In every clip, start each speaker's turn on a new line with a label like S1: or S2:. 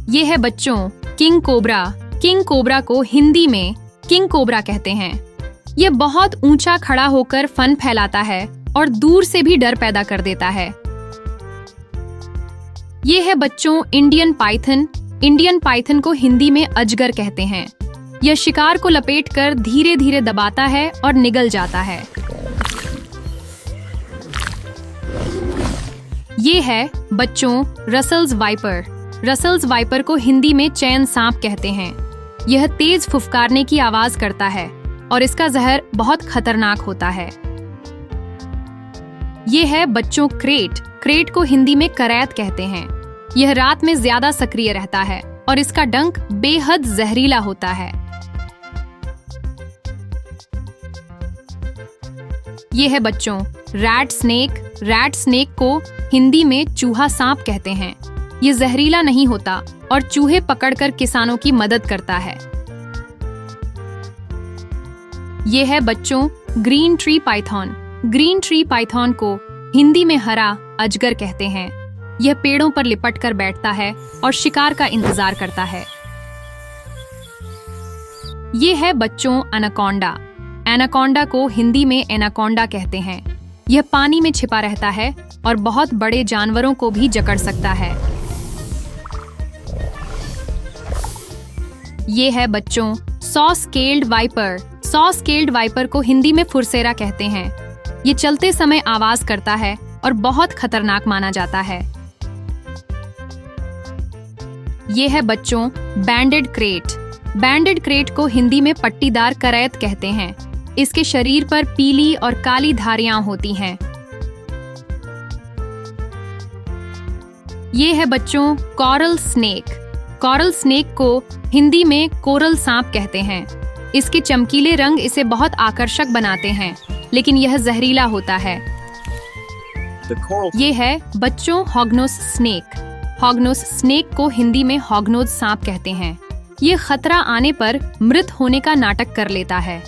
S1: ये है बच्चों किंग कोबरा। किंग कोबरा को हिंदी में किंग कोबरा कहते हैं। ये बहुत ऊंचा खड़ा होकर फन फैलाता है और दूर से भी डर पैदा कर देता है। ये है बच्चों इंडियन पाइथन। इंडियन पाइथन को हिंदी में अजगर कहते हैं। यह शिकार को लपेटकर धीरे धीरे दबाता है और निगल जाता है। ये है बच्चों रसल्स वाइपर। रसल्स वाइपर को हिंदी में चैन सांप कहते हैं। यह तेज फुफकारने की आवाज करता है और इसका जहर बहुत खतरनाक होता है। ये है बच्चों क्रेट। क्रेट को हिंदी में करैत कहते हैं। यह रात में ज्यादा सक्रिय रहता है और इसका डंक बेहद जहरीला होता है। ये है बच्चों रैट स्नेक। रैट स्नेक को हिंदी में चूहा सांप कहते हैं। ये जहरीला नहीं होता और चूहे पकड़कर किसानों की मदद करता है। ये है बच्चों green tree Python. Green tree Python को हिंदी में हरा अजगर कहते हैं। यह पेड़ों पर लिपट कर बैठता है और शिकार का इंतजार करता है। ये है बच्चों एनाकोंडा। एनाकोंडा को हिंदी में एनाकोंडा कहते हैं। यह पानी में छिपा रहता है और बहुत बड़े जानवरों को भी जकड़ सकता है। ये है बच्चों saw scaled viper. Saw scaled viper को हिंदी में फुरसेरा कहते हैं। ये चलते समय आवाज करता है और बहुत खतरनाक माना जाता है। ये है बच्चों बैंडेड क्रेट। बैंडेड क्रेट को हिंदी में पट्टीदार करैत कहते हैं। इसके शरीर पर पीली और काली धारियां होती हैं। ये है बच्चों कोरल स्नेक। कोरल स्नेक को हिंदी में कोरल सांप कहते हैं। इसके चमकीले रंग इसे बहुत आकर्षक बनाते हैं, लेकिन यह जहरीला होता है। ये है बच्चों हॉगनोस स्नेक। हॉगनोस स्नेक को हिंदी में हॉगनोज सांप कहते हैं। ये खतरा आने पर मृत होने का नाटक कर लेता है।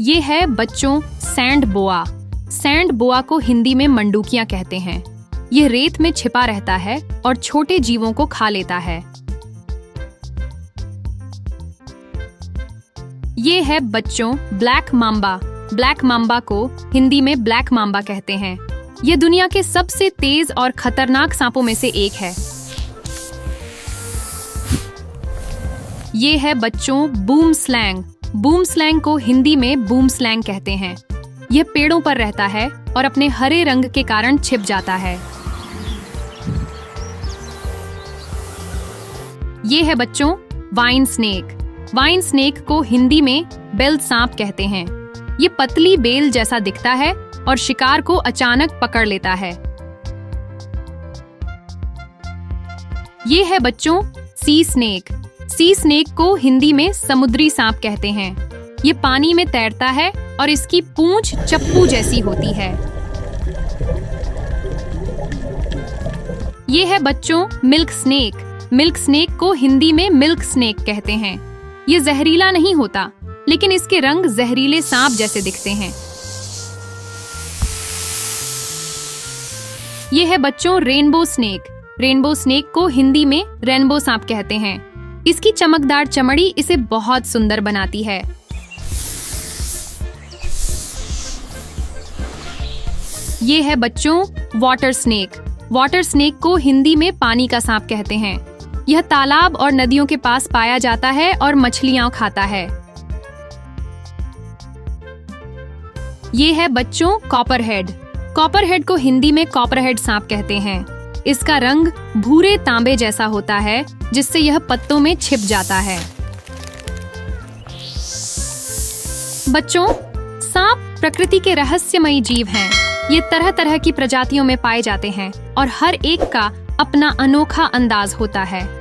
S1: ये है बच्चों सैंड बोआ। सैंड बोआ को हिंदी में मंडूकियां कहते हैं। यह रेत में छिपा रहता है और छोटे जीवों को खा लेता है। ये है बच्चों ब्लैक मांबा। ब्लैक मांबा को हिंदी में ब्लैक मांबा कहते हैं। यह दुनिया के सबसे तेज और खतरनाक सांपों में से एक है। ये है बच्चों बूम स्लैंग। बूम स्लैंग को हिंदी में बूम स्लैंग कहते हैं। यह पेड़ों पर रहता है और अपने हरे रंग के कारण छिप जाता है। ये है बच्चों वाइन स्नेक। वाइन स्नेक को हिंदी में बेल सांप कहते हैं। ये पतली बेल जैसा दिखता है और शिकार को अचानक पकड़ लेता है। ये है बच्चों सी स्नेक। सी स्नेक को हिंदी में समुद्री सांप कहते हैं। ये पानी में तैरता है और इसकी पूंछ चप्पू जैसी होती है। ये है बच्चों मिल्क स्नेक। मिल्क स्नेक को हिंदी में मिल्क स्नेक कहते हैं। ये जहरीला नहीं होता, लेकिन इसके रंग जहरीले सांप जैसे दिखते हैं। ये है बच्चों रेनबो स्नेक। रेनबो स्नेक को हिंदी में रेनबो सांप कहते हैं। इसकी चमकदार चमड़ी इसे बहुत सुंदर बनाती है। ये है बच्चों वाटर स्नेक। वाटर स्नेक को हिंदी में पानी का सांप कहते हैं। यह तालाब और नदियों के पास पाया जाता है और मछलियां खाता है। ये है बच्चों कॉपरहेड। कॉपरहेड को हिंदी में कॉपरहेड सांप कहते हैं। इसका रंग भूरे तांबे जैसा होता है, जिससे यह पत्तों में छिप जाता है। बच्चों सांप प्रकृति के रहस्यमयी जीव हैं। ये तरह तरह की प्रजातियों में पाए जाते हैं और हर एक का अपना अनोखा अंदाज होता है।